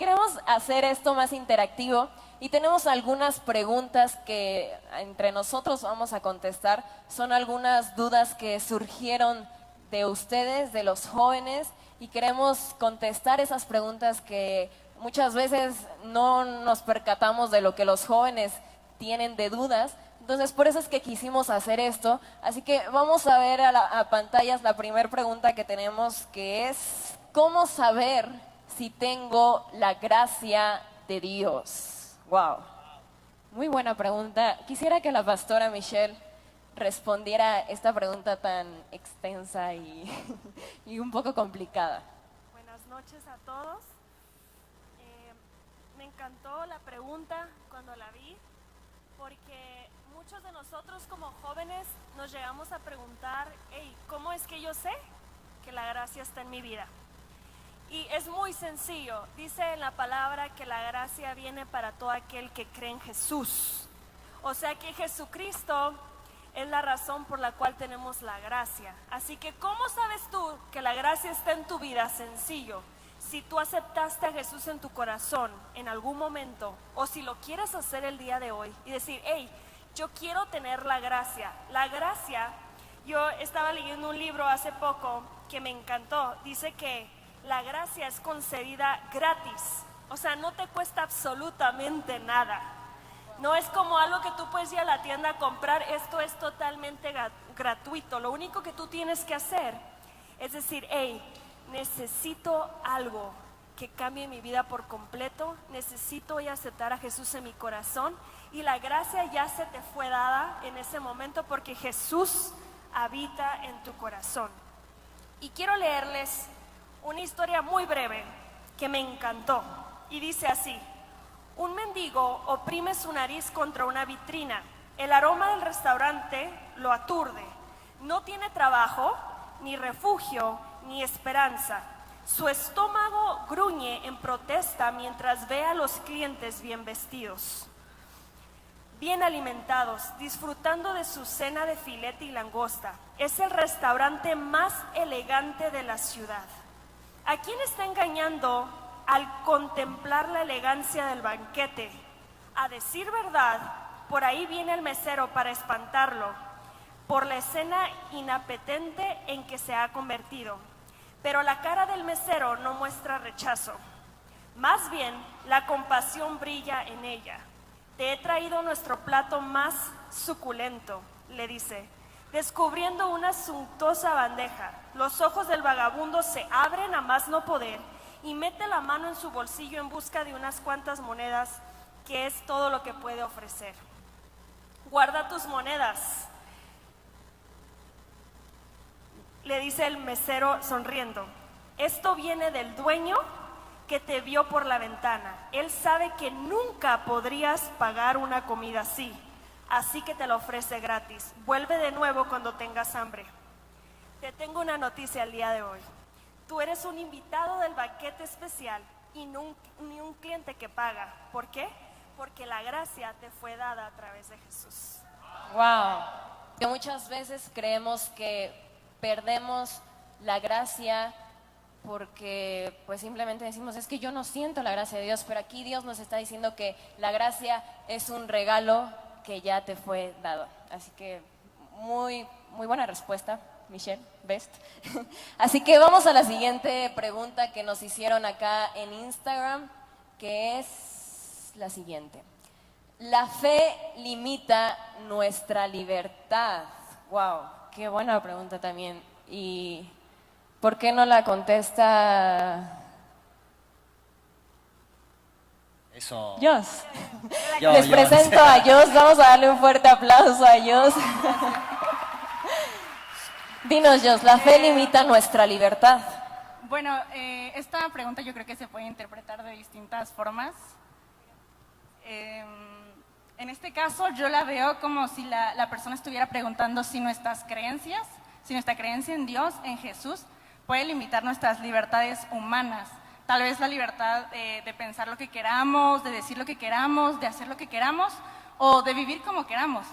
queremos hacer esto más interactivo y tenemos algunas preguntas que entre nosotros vamos a contestar. Son algunas dudas que surgieron de ustedes, de los jóvenes, y queremos contestar esas preguntas que muchas veces no nos percatamos de lo que los jóvenes tienen de dudas. Entonces, por eso es que quisimos hacer esto. Así que vamos a ver a pantallas la primera pregunta que tenemos, que es: ¿cómo saber si tengo la gracia de Dios? Wow, muy buena pregunta. Quisiera que la pastora Michelle respondiera esta pregunta tan extensa y, y un poco complicada. Buenas noches a todos. Me encantó la pregunta cuando la vi, porque muchos de nosotros como jóvenes nos llegamos a preguntar, hey, ¿cómo es que yo sé que la gracia está en mi vida? Y es muy sencillo. Dice en la palabra que la gracia viene para todo aquel que cree en Jesús. O sea que Jesucristo es la razón por la cual tenemos la gracia. Así que, ¿cómo sabes tú que la gracia está en tu vida? Sencillo. Si tú aceptaste a Jesús en tu corazón en algún momento, o si lo quieres hacer el día de hoy y decir, hey, yo quiero tener la gracia. La gracia, yo estaba leyendo un libro hace poco que me encantó. Dice que la gracia es concedida gratis. O sea, no te cuesta absolutamente nada. No es como algo que tú puedes ir a la tienda a comprar. Esto es totalmente gratuito. Lo único que tú tienes que hacer es decir, hey, necesito algo que cambie mi vida por completo. Necesito hoy aceptar a Jesús en mi corazón. Y la gracia ya se te fue dada en ese momento porque Jesús habita en tu corazón. Y quiero leerles una historia muy breve que me encantó. Y dice así: un mendigo oprime su nariz contra una vitrina. El aroma del restaurante lo aturde. No tiene trabajo, ni refugio, ni esperanza. Su estómago gruñe en protesta mientras ve a los clientes bien vestidos, bien alimentados, disfrutando de su cena de filete y langosta. Es el restaurante más elegante de la ciudad. ¿A quién está engañando al contemplar la elegancia del banquete? A decir verdad, por ahí viene el mesero para espantarlo, por la escena inapetente en que se ha convertido. Pero la cara del mesero no muestra rechazo. Más bien, la compasión brilla en ella. Te he traído nuestro plato más suculento, le dice, descubriendo una suntuosa bandeja. Los ojos del vagabundo se abren a más no poder y mete la mano en su bolsillo en busca de unas cuantas monedas, que es todo lo que puede ofrecer. Guarda tus monedas, le dice el mesero sonriendo. Esto viene del dueño que te vio por la ventana. Él sabe que nunca podrías pagar una comida así, así que te la ofrece gratis. Vuelve de nuevo cuando tengas hambre. Te tengo una noticia el día de hoy. Tú eres un invitado del banquete especial y no un cliente que paga. ¿Por qué? Porque la gracia te fue dada a través de Jesús. Wow. Que muchas veces creemos que perdemos la gracia porque pues simplemente decimos, es que yo no siento la gracia de Dios, pero aquí Dios nos está diciendo que la gracia es un regalo que ya te fue dado. Así que muy buena respuesta, Michelle, best. Así que vamos a la siguiente pregunta que nos hicieron acá en Instagram, que es la siguiente: ¿la fe limita nuestra libertad? Wow, qué buena pregunta también. ¿Y por qué no la contesta Eso. Jos? Yo, Les yo, presento no sé. a Jos, vamos a darle un fuerte aplauso a Jos. Dinos, Jos, ¿la fe limita nuestra libertad? Bueno, esta pregunta yo creo que se puede interpretar de distintas formas. En este caso yo la veo como si la persona estuviera preguntando si nuestra creencia en Dios, en Jesús, puede limitar nuestras libertades humanas. Tal vez la libertad de pensar lo que queramos, de decir lo que queramos, de hacer lo que queramos o de vivir como queramos.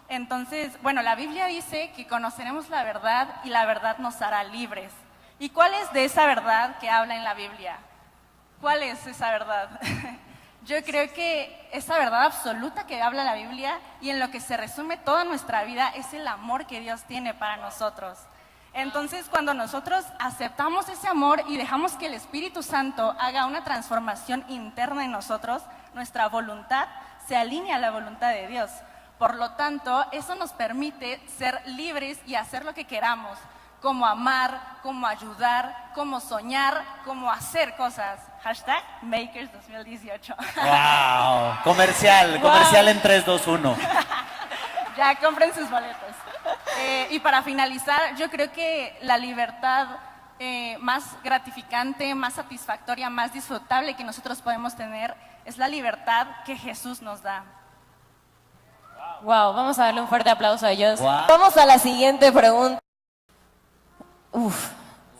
Entonces, bueno, la Biblia dice que conoceremos la verdad y la verdad nos hará libres. ¿Y cuál es de esa verdad que habla en la Biblia? ¿Cuál es esa verdad? Yo creo que esa verdad absoluta que habla la Biblia y en lo que se resume toda nuestra vida es el amor que Dios tiene para nosotros. Entonces, cuando nosotros aceptamos ese amor y dejamos que el Espíritu Santo haga una transformación interna en nosotros, nuestra voluntad se alinea a la voluntad de Dios. Por lo tanto, eso nos permite ser libres y hacer lo que queramos, como amar, como ayudar, como soñar, como hacer cosas. Hashtag Makers 2018. ¡Wow! Comercial en 3, 2, 1. Ya compren sus boletos. Y para finalizar, yo creo que la libertad más gratificante, más satisfactoria, más disfrutable que nosotros podemos tener es la libertad que Jesús nos da. Wow, vamos a darle un fuerte aplauso a ellos. Wow. Vamos a la siguiente pregunta.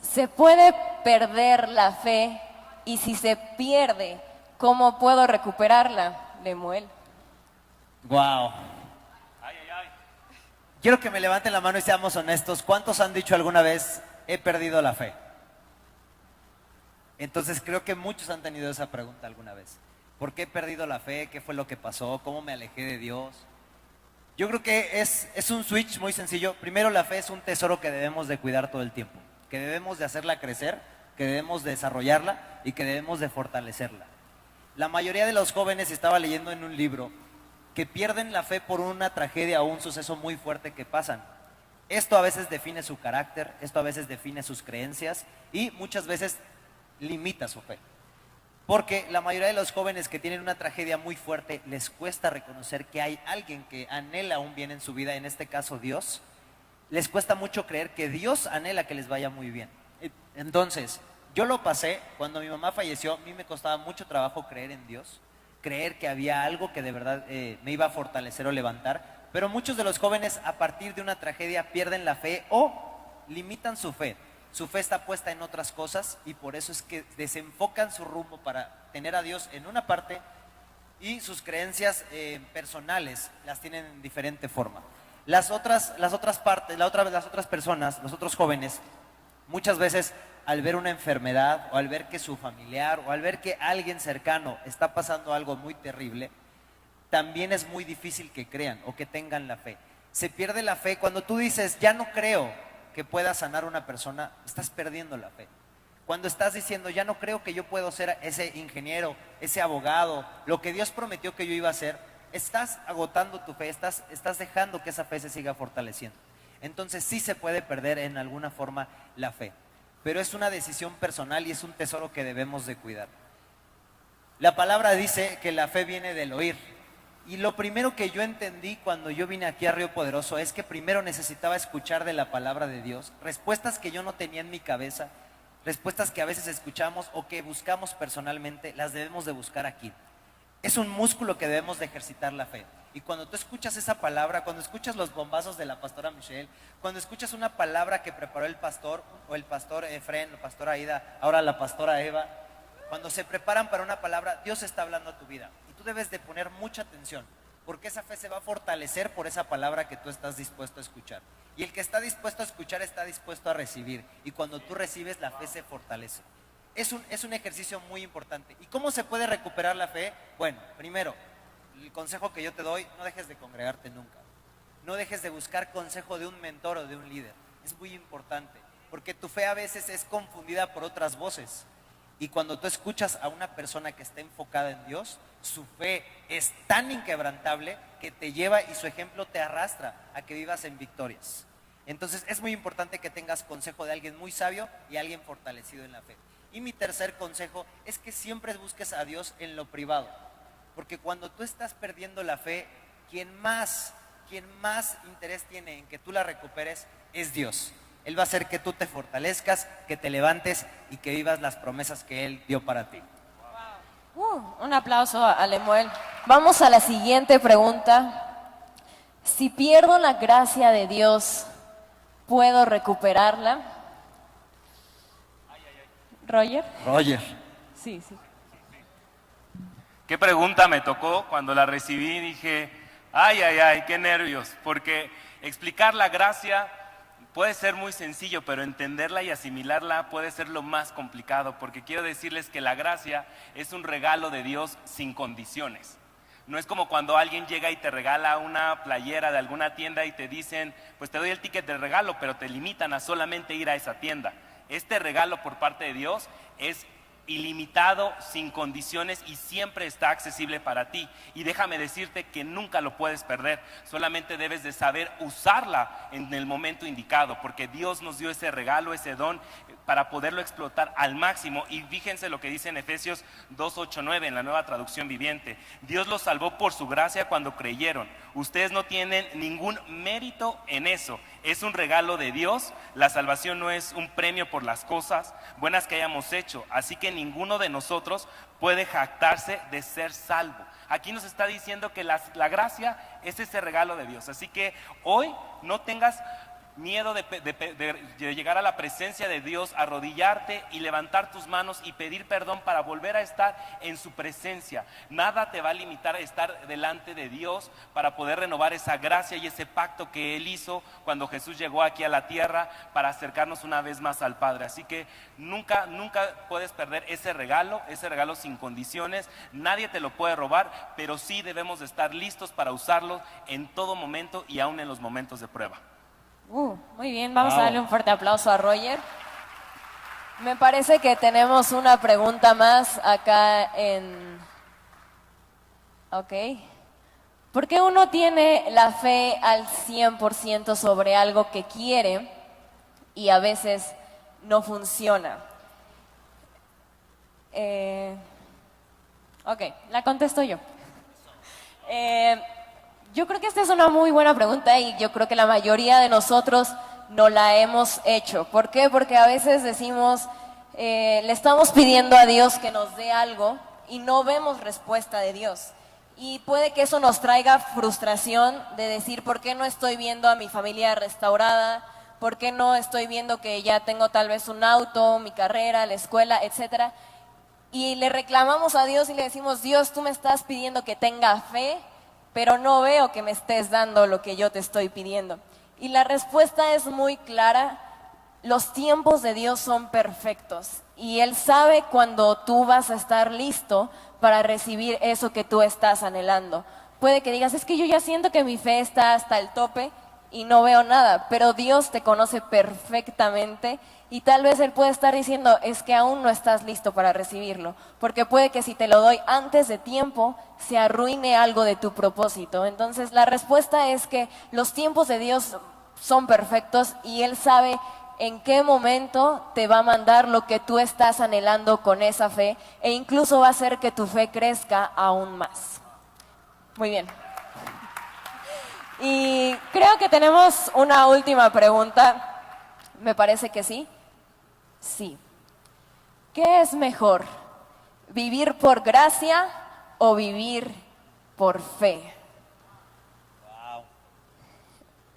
¿Se puede perder la fe? Y si se pierde, ¿cómo puedo recuperarla? Lemuel. ¡Wow! Quiero que me levanten la mano y seamos honestos. ¿Cuántos han dicho alguna vez, he perdido la fe? Entonces creo que muchos han tenido esa pregunta alguna vez. ¿Por qué he perdido la fe? ¿Qué fue lo que pasó? ¿Cómo me alejé de Dios? Yo creo que es un switch muy sencillo. Primero, la fe es un tesoro que debemos de cuidar todo el tiempo, que debemos de hacerla crecer, que debemos de desarrollarla y que debemos de fortalecerla. La mayoría de los jóvenes, estaba leyendo en un libro, que pierden la fe por una tragedia o un suceso muy fuerte que pasan. Esto a veces define su carácter, esto a veces define sus creencias y muchas veces limita su fe. Porque la mayoría de los jóvenes que tienen una tragedia muy fuerte les cuesta reconocer que hay alguien que anhela un bien en su vida, en este caso Dios. Les cuesta mucho creer que Dios anhela que les vaya muy bien. Entonces, yo lo pasé, cuando mi mamá falleció, a mí me costaba mucho trabajo creer en Dios, creer que había algo que de verdad me iba a fortalecer o levantar, pero muchos de los jóvenes a partir de una tragedia pierden la fe o limitan su fe. Su fe está puesta en otras cosas y por eso es que desenfocan su rumbo para tener a Dios en una parte y sus creencias personales las tienen en diferente forma. Las otras personas, los otros jóvenes, muchas veces al ver una enfermedad o al ver que su familiar o al ver que alguien cercano está pasando algo muy terrible, también es muy difícil que crean o que tengan la fe. Se pierde la fe cuando tú dices, ya no creo que pueda sanar una persona, estás perdiendo la fe. Cuando estás diciendo, ya no creo que yo puedo ser ese ingeniero, ese abogado, lo que Dios prometió que yo iba a ser, estás agotando tu fe, estás dejando que esa fe se siga fortaleciendo. Entonces sí se puede perder en alguna forma la fe, pero es una decisión personal y es un tesoro que debemos de cuidar. La palabra dice que la fe viene del oír. Y lo primero que yo entendí cuando yo vine aquí a Río Poderoso es que primero necesitaba escuchar de la palabra de Dios, respuestas que yo no tenía en mi cabeza, respuestas que a veces escuchamos o que buscamos personalmente, las debemos de buscar aquí. Es un músculo que debemos de ejercitar la fe. Y cuando tú escuchas esa palabra, cuando escuchas los bombazos de la pastora Michelle, cuando escuchas una palabra que preparó el pastor, o el pastor Efren, la pastora Aida, ahora la pastora Eva, cuando se preparan para una palabra, Dios está hablando a tu vida. Y tú debes de poner mucha atención, porque esa fe se va a fortalecer por esa palabra que tú estás dispuesto a escuchar. Y el que está dispuesto a escuchar está dispuesto a recibir. Y cuando tú recibes, la fe se fortalece. Es un ejercicio muy importante. ¿Y cómo se puede recuperar la fe? Bueno, primero, el consejo que yo te doy, no dejes de congregarte nunca. No dejes de buscar consejo de un mentor o de un líder. Es muy importante, porque tu fe a veces es confundida por otras voces. Y cuando tú escuchas a una persona que está enfocada en Dios, su fe es tan inquebrantable que te lleva y su ejemplo te arrastra a que vivas en victorias. Entonces es muy importante que tengas consejo de alguien muy sabio y alguien fortalecido en la fe. Y mi tercer consejo es que siempre busques a Dios en lo privado. Porque cuando tú estás perdiendo la fe, quien más interés tiene en que tú la recuperes es Dios. Él va a hacer que tú te fortalezcas, que te levantes y que vivas las promesas que Él dio para ti. Un aplauso a Lemuel. Vamos a la siguiente pregunta. Si pierdo la gracia de Dios, ¿puedo recuperarla? ¿Roger? Sí. ¿Qué pregunta me tocó? Cuando la recibí dije, ay, qué nervios, porque explicar la gracia puede ser muy sencillo, pero entenderla y asimilarla puede ser lo más complicado, porque quiero decirles que la gracia es un regalo de Dios sin condiciones. No es como cuando alguien llega y te regala una playera de alguna tienda y te dicen, pues te doy el ticket de regalo, pero te limitan a solamente ir a esa tienda. Este regalo por parte de Dios es ilimitado, sin condiciones y siempre está accesible para ti. Y déjame decirte que nunca lo puedes perder, solamente debes de saber usarla en el momento indicado, porque Dios nos dio ese regalo, ese don, para poderlo explotar al máximo. Y fíjense lo que dice en Efesios 2:8-9 en la Nueva Traducción Viviente: Dios los salvó por su gracia cuando creyeron. Ustedes no tienen ningún mérito en eso, es un regalo de Dios. La salvación no es un premio por las cosas buenas que hayamos hecho, así que ninguno de nosotros puede jactarse de ser salvo. Aquí nos está diciendo que la gracia es ese regalo de Dios. Así que hoy no tengas miedo de llegar a la presencia de Dios, arrodillarte y levantar tus manos y pedir perdón para volver a estar en su presencia. Nada te va a limitar a estar delante de Dios para poder renovar esa gracia y ese pacto que Él hizo cuando Jesús llegó aquí a la tierra para acercarnos una vez más al Padre. Así que nunca puedes perder ese regalo sin condiciones. Nadie te lo puede robar, pero sí debemos de estar listos para usarlo en todo momento y aún en los momentos de prueba. Muy bien, vamos a darle un fuerte aplauso a Roger. Me parece que tenemos una pregunta más acá en... Ok. ¿Por qué uno tiene la fe al 100% sobre algo que quiere y a veces no funciona? Ok, la contesto yo. Yo creo que esta es una muy buena pregunta y yo creo que la mayoría de nosotros no la hemos hecho. ¿Por qué? Porque a veces decimos, le estamos pidiendo a Dios que nos dé algo y no vemos respuesta de Dios. Y puede que eso nos traiga frustración de decir, ¿por qué no estoy viendo a mi familia restaurada? ¿Por qué no estoy viendo que ya tengo tal vez un auto, mi carrera, la escuela, etcétera? Y le reclamamos a Dios y le decimos, Dios, tú me estás pidiendo que tenga fe, pero no veo que me estés dando lo que yo te estoy pidiendo. Y la respuesta es muy clara: los tiempos de Dios son perfectos y Él sabe cuando tú vas a estar listo para recibir eso que tú estás anhelando. Puede que digas, es que yo ya siento que mi fe está hasta el tope y no veo nada, pero Dios te conoce perfectamente y tal vez Él puede estar diciendo, es que aún no estás listo para recibirlo, porque puede que si te lo doy antes de tiempo, se arruine algo de tu propósito. Entonces la respuesta es que los tiempos de Dios son perfectos y Él sabe en qué momento te va a mandar lo que tú estás anhelando con esa fe, e incluso va a hacer que tu fe crezca aún más. Muy bien. Y creo que tenemos una última pregunta. Me parece que sí. Sí. ¿Qué es mejor? ¿Vivir por gracia o vivir por fe? Wow.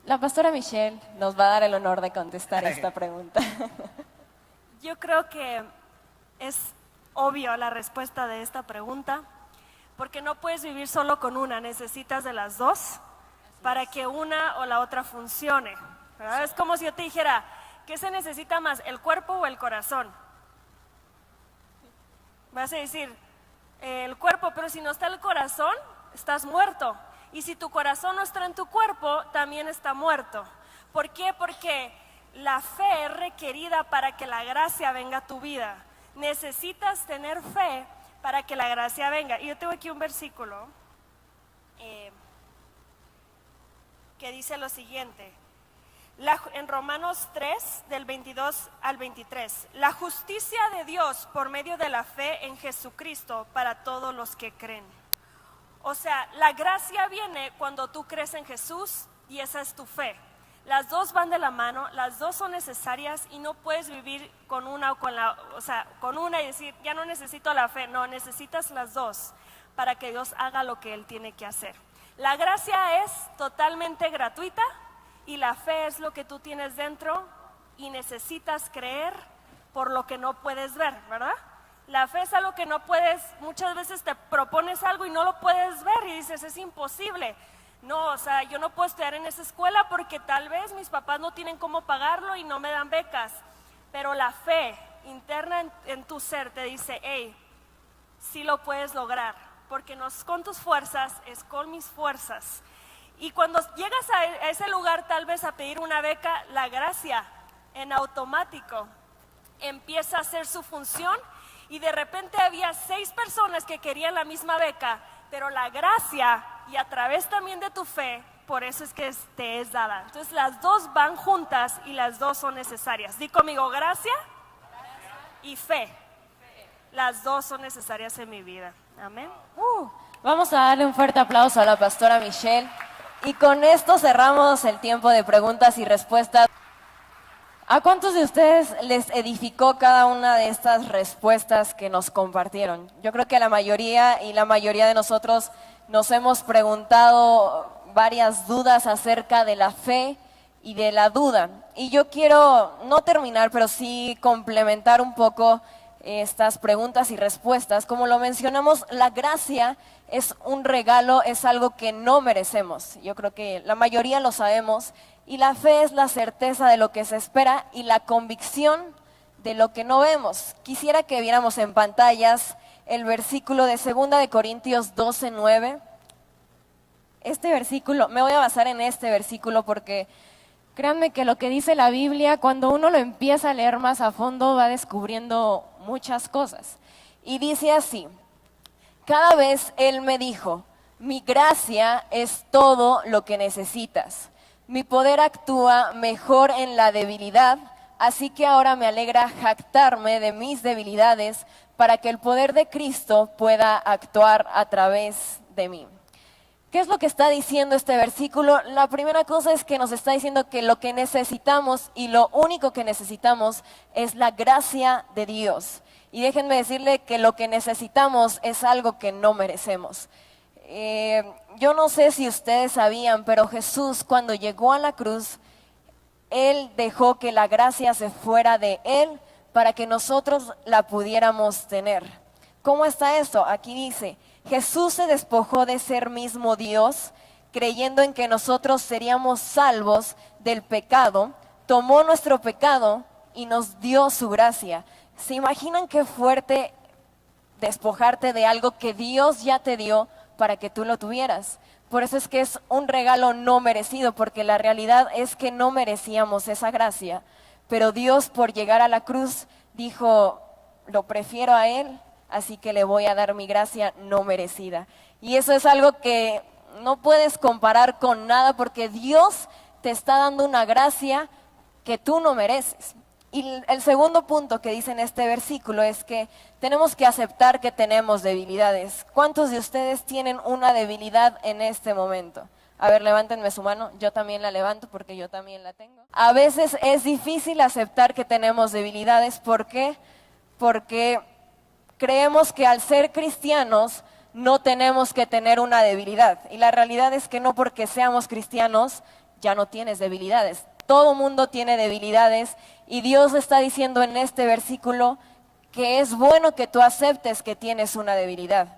La pastora Michelle nos va a dar el honor de contestar esta pregunta. Yo creo que es obvio la respuesta de esta pregunta, porque no puedes vivir solo con una, necesitas de las dos para que una o la otra funcione, ¿verdad? Es como si yo te dijera, ¿qué se necesita más, el cuerpo o el corazón? Vas a decir, el cuerpo, pero si no está el corazón, estás muerto. Y si tu corazón no está en tu cuerpo, también está muerto. ¿Por qué? Porque la fe es requerida para que la gracia venga a tu vida. Necesitas tener fe para que la gracia venga. Y yo tengo aquí un versículo que dice lo siguiente. En Romanos 3, del 22 al 23, la justicia de Dios por medio de la fe en Jesucristo para todos los que creen. O sea, la gracia viene cuando tú crees en Jesús y esa es tu fe. Las dos van de la mano, las dos son necesarias y no puedes vivir con una o con una y decir, ya no necesito la fe. No, necesitas las dos para que Dios haga lo que Él tiene que hacer. La gracia es totalmente gratuita y la fe es lo que tú tienes dentro y necesitas creer por lo que no puedes ver, ¿verdad? La fe es algo que no puedes, muchas veces te propones algo y no lo puedes ver y dices, es imposible. no, o sea, yo no puedo estudiar en esa escuela porque tal vez mis papás no tienen cómo pagarlo y no me dan becas. Pero la fe interna en tu ser te dice, hey, sí lo puedes lograr, porque no es con tus fuerzas, es con mis fuerzas. Y cuando llegas a ese lugar tal vez a pedir una beca, la gracia en automático empieza a hacer su función y de repente había 6 personas que querían la misma beca, pero la gracia y a través también de tu fe, por eso es que te es dada. Entonces las dos van juntas y las dos son necesarias. Di conmigo, gracia y fe. Las dos son necesarias en mi vida. Amén. Vamos a darle un fuerte aplauso a la pastora Michelle. Y con esto cerramos el tiempo de preguntas y respuestas. ¿A cuántos de ustedes les edificó cada una de estas respuestas que nos compartieron? Yo creo que la mayoría de nosotros nos hemos preguntado varias dudas acerca de la fe y de la duda. Y yo quiero no terminar, pero sí complementar un poco estas preguntas y respuestas. Como lo mencionamos, la gracia es un regalo, es algo que no merecemos. Yo creo que la mayoría lo sabemos. Y la fe es la certeza de lo que se espera y la convicción de lo que no vemos. Quisiera que viéramos en pantallas el versículo de 2 de Corintios 12:9. Este versículo, me voy a basar en este versículo porque créanme que lo que dice la Biblia, cuando uno lo empieza a leer más a fondo, va descubriendo muchas cosas. Y dice así: cada vez Él me dijo, mi gracia es todo lo que necesitas. Mi poder actúa mejor en la debilidad, así que ahora me alegra jactarme de mis debilidades para que el poder de Cristo pueda actuar a través de mí. ¿Qué es lo que está diciendo este versículo? La primera cosa es que nos está diciendo que lo que necesitamos y lo único que necesitamos es la gracia de Dios. Y déjenme decirle que lo que necesitamos es algo que no merecemos. Yo no sé si ustedes sabían, pero Jesús cuando llegó a la cruz, Él dejó que la gracia se fuera de Él para que nosotros la pudiéramos tener. ¿Cómo está esto? Aquí dice, Jesús se despojó de ser mismo Dios, creyendo en que nosotros seríamos salvos del pecado, tomó nuestro pecado y nos dio su gracia. ¿Se imaginan qué fuerte despojarte de algo que Dios ya te dio para que tú lo tuvieras? Por eso es que es un regalo no merecido, porque la realidad es que no merecíamos esa gracia, pero Dios por llegar a la cruz dijo, lo prefiero a Él, así que le voy a dar mi gracia no merecida. Y eso es algo que no puedes comparar con nada, porque Dios te está dando una gracia que tú no mereces. Y el segundo punto que dice en este versículo es que tenemos que aceptar que tenemos debilidades. ¿Cuántos de ustedes tienen una debilidad en este momento? A ver, levántenme su mano. Yo también la levanto porque yo también la tengo. A veces es difícil aceptar que tenemos debilidades. ¿Por qué? Porque creemos que al ser cristianos no tenemos que tener una debilidad. Y la realidad es que no porque seamos cristianos ya no tienes debilidades. Todo mundo tiene debilidades y Dios está diciendo en este versículo que es bueno que tú aceptes que tienes una debilidad.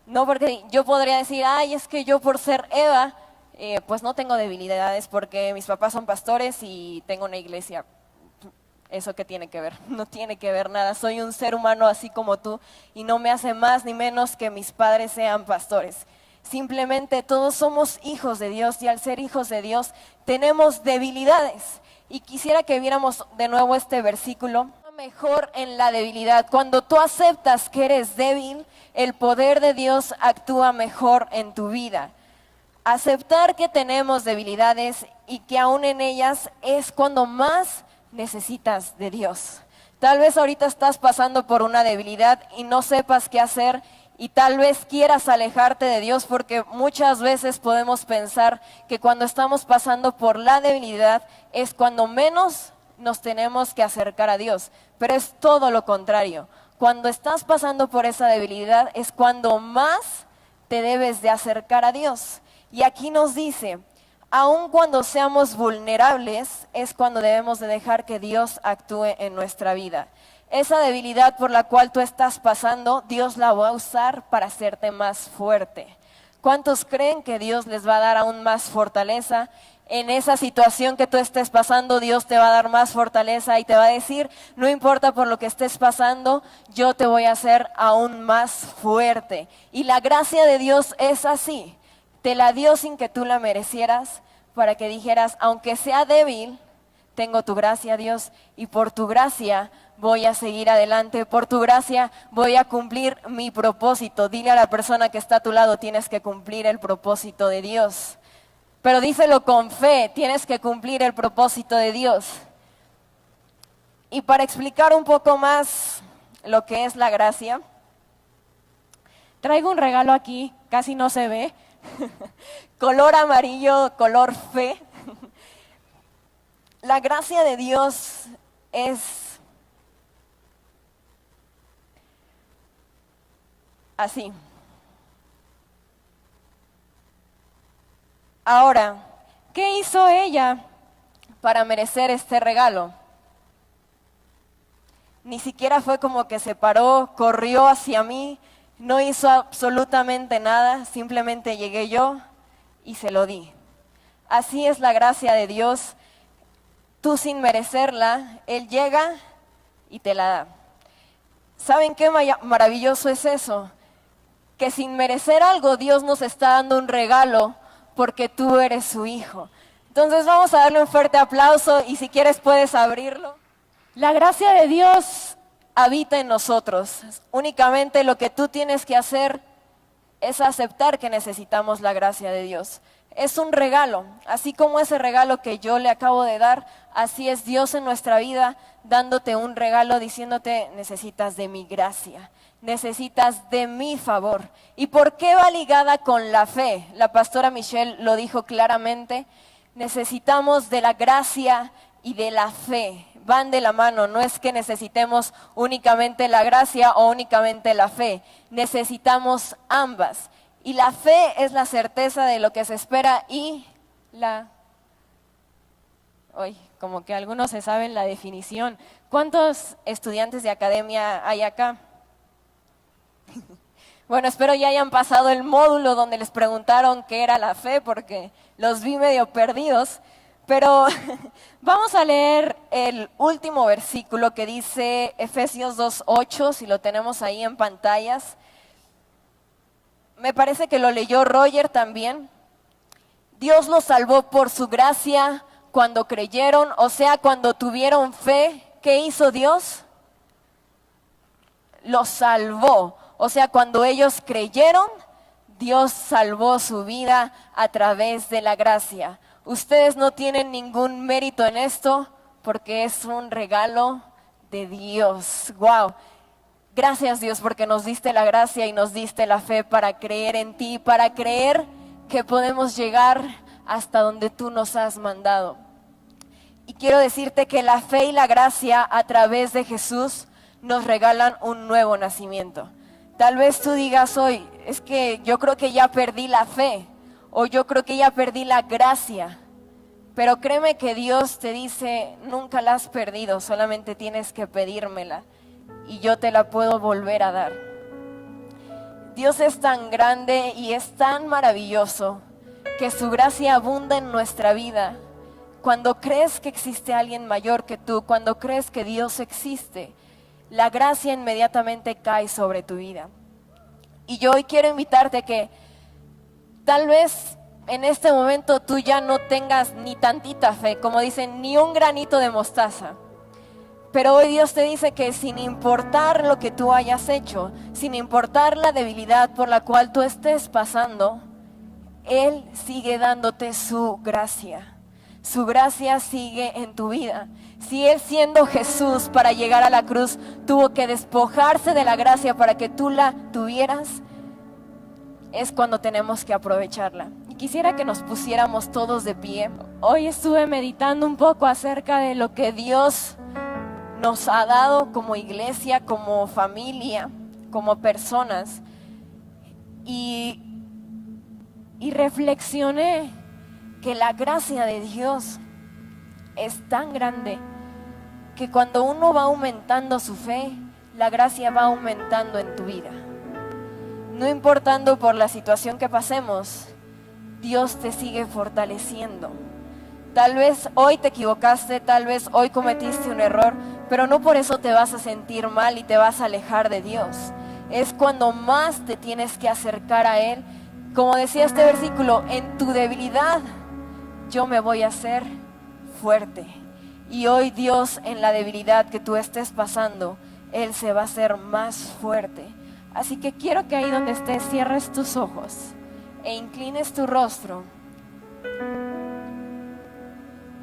No porque yo podría decir, ay, es que yo por ser Eva, pues no tengo debilidades porque mis papás son pastores y tengo una iglesia. ¿Eso qué tiene que ver? No tiene que ver nada. Soy un ser humano así como tú y no me hace más ni menos que mis padres sean pastores. Simplemente todos somos hijos de Dios y al ser hijos de Dios tenemos debilidades. Y quisiera que viéramos de nuevo este versículo. Mejor en la debilidad. Cuando tú aceptas que eres débil, el poder de Dios actúa mejor en tu vida. Aceptar que tenemos debilidades y que aún en ellas es cuando más necesitas de Dios. Tal vez ahorita estás pasando por una debilidad y no sepas qué hacer. Y tal vez quieras alejarte de Dios porque muchas veces podemos pensar que cuando estamos pasando por la debilidad es cuando menos nos tenemos que acercar a Dios. Pero es todo lo contrario. Cuando estás pasando por esa debilidad es cuando más te debes de acercar a Dios. Y aquí nos dice, aun cuando seamos vulnerables es cuando debemos de dejar que Dios actúe en nuestra vida. Esa debilidad por la cual tú estás pasando, Dios la va a usar para hacerte más fuerte. ¿Cuántos creen que Dios les va a dar aún más fortaleza? En esa situación que tú estés pasando, Dios te va a dar más fortaleza y te va a decir, no importa por lo que estés pasando, yo te voy a hacer aún más fuerte. Y la gracia de Dios es así, te la dio sin que tú la merecieras, para que dijeras, aunque sea débil, tengo tu gracia, Dios, y por tu gracia voy a seguir adelante, por tu gracia voy a cumplir mi propósito. Dile a la persona que está a tu lado, tienes que cumplir el propósito de Dios. Pero díselo con fe, tienes que cumplir el propósito de Dios. Y para explicar un poco más lo que es la gracia, traigo un regalo aquí, casi no se ve, color amarillo, color fe. La gracia de Dios es así. Ahora, ¿qué hizo ella para merecer este regalo? Ni siquiera fue como que se paró, corrió hacia mí, no hizo absolutamente nada, simplemente llegué yo y se lo di. Así es la gracia de Dios. Tú sin merecerla, Él llega y te la da. ¿Saben qué maravilloso es eso? Que sin merecer algo, Dios nos está dando un regalo porque tú eres su hijo. Entonces vamos a darle un fuerte aplauso y si quieres puedes abrirlo. La gracia de Dios habita en nosotros. Únicamente lo que tú tienes que hacer es aceptar que necesitamos la gracia de Dios. Es un regalo, así como ese regalo que yo le acabo de dar, así es Dios en nuestra vida dándote un regalo, diciéndote necesitas de mi gracia, necesitas de mi favor. ¿Y por qué va ligada con la fe? La pastora Michelle lo dijo claramente, necesitamos de la gracia y de la fe, van de la mano, no es que necesitemos únicamente la gracia o únicamente la fe, necesitamos ambas. Y la fe es la certeza de lo que se espera y como que algunos se saben la definición. ¿Cuántos estudiantes de academia hay acá? Bueno, espero ya hayan pasado el módulo donde les preguntaron qué era la fe, porque los vi medio perdidos. Pero vamos a leer el último versículo que dice Efesios 2:8, si lo tenemos ahí en pantallas. Me parece que lo leyó Roger también. Dios los salvó por su gracia cuando creyeron, o sea, cuando tuvieron fe. ¿Qué hizo Dios? Los salvó. O sea, cuando ellos creyeron, Dios salvó su vida a través de la gracia. Ustedes no tienen ningún mérito en esto porque es un regalo de Dios. ¡Wow! Gracias Dios porque nos diste la gracia y nos diste la fe para creer en ti, para creer que podemos llegar hasta donde tú nos has mandado. Y quiero decirte que la fe y la gracia a través de Jesús nos regalan un nuevo nacimiento. Tal vez tú digas hoy, es que yo creo que ya perdí la fe o yo creo que ya perdí la gracia. Pero créeme que Dios te dice, nunca la has perdido, solamente tienes que pedírmela. Y yo te la puedo volver a dar. Dios es tan grande y es tan maravilloso que su gracia abunda en nuestra vida. Cuando crees que existe alguien mayor que tú, cuando crees que Dios existe, la gracia inmediatamente cae sobre tu vida. Y yo hoy quiero invitarte que tal vez en este momento tú ya no tengas ni tantita fe, como dicen, ni un granito de mostaza. Pero hoy Dios te dice que sin importar lo que tú hayas hecho, sin importar la debilidad por la cual tú estés pasando, Él sigue dándote su gracia. Su gracia sigue en tu vida. Si Él siendo Jesús para llegar a la cruz tuvo que despojarse de la gracia para que tú la tuvieras, es cuando tenemos que aprovecharla. Y quisiera que nos pusiéramos todos de pie. Hoy estuve meditando un poco acerca de lo que Dios nos ha dado como iglesia, como familia, como personas. Y reflexioné que la gracia de Dios es tan grande que cuando uno va aumentando su fe, la gracia va aumentando en tu vida. no importando por la situación que pasemos, Dios te sigue fortaleciendo. Tal vez hoy te equivocaste, tal vez hoy cometiste un error, pero no por eso te vas a sentir mal y te vas a alejar de Dios. Es cuando más te tienes que acercar a Él. Como decía este versículo, en tu debilidad yo me voy a hacer fuerte. Y hoy Dios, en la debilidad que tú estés pasando, Él se va a hacer más fuerte. Así que quiero que ahí donde estés cierres tus ojos e inclines tu rostro.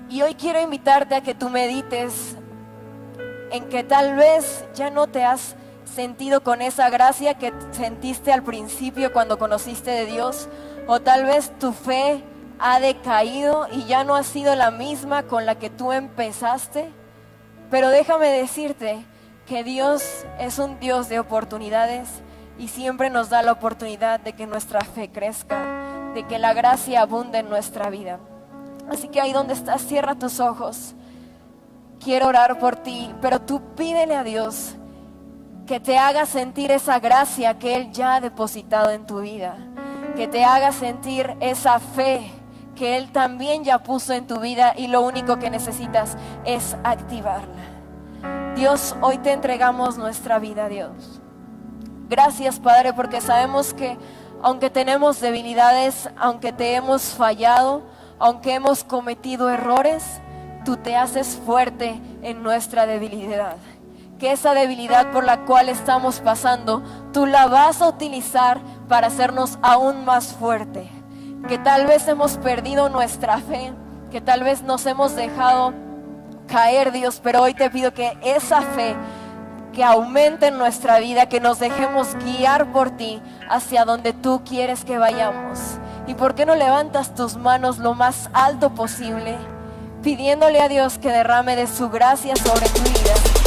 Y hoy quiero invitarte a que tú medites en que tal vez ya no te has sentido con esa gracia que sentiste al principio cuando conociste de Dios, o tal vez tu fe ha decaído y ya no ha sido la misma con la que tú empezaste. Pero déjame decirte que Dios es un Dios de oportunidades y siempre nos da la oportunidad de que nuestra fe crezca, de que la gracia abunde en nuestra vida. Así que ahí donde estás, cierra tus ojos. Quiero orar por ti, pero tú pídele a Dios que te haga sentir esa gracia que Él ya ha depositado en tu vida, que te haga sentir esa fe que Él también ya puso en tu vida y lo único que necesitas es activarla. Dios, hoy te entregamos nuestra vida, Dios. Gracias, Padre, porque sabemos que aunque tenemos debilidades, aunque te hemos fallado, aunque hemos cometido errores, tú te haces fuerte en nuestra debilidad. Que esa debilidad por la cual estamos pasando, tú la vas a utilizar para hacernos aún más fuerte. Que tal vez hemos perdido nuestra fe, que tal vez nos hemos dejado caer, Dios, pero hoy te pido que esa fe que aumente en nuestra vida, que nos dejemos guiar por ti hacia donde tú quieres que vayamos. ¿Y por qué no levantas tus manos lo más alto posible, pidiéndole a Dios que derrame de su gracia sobre tu vida?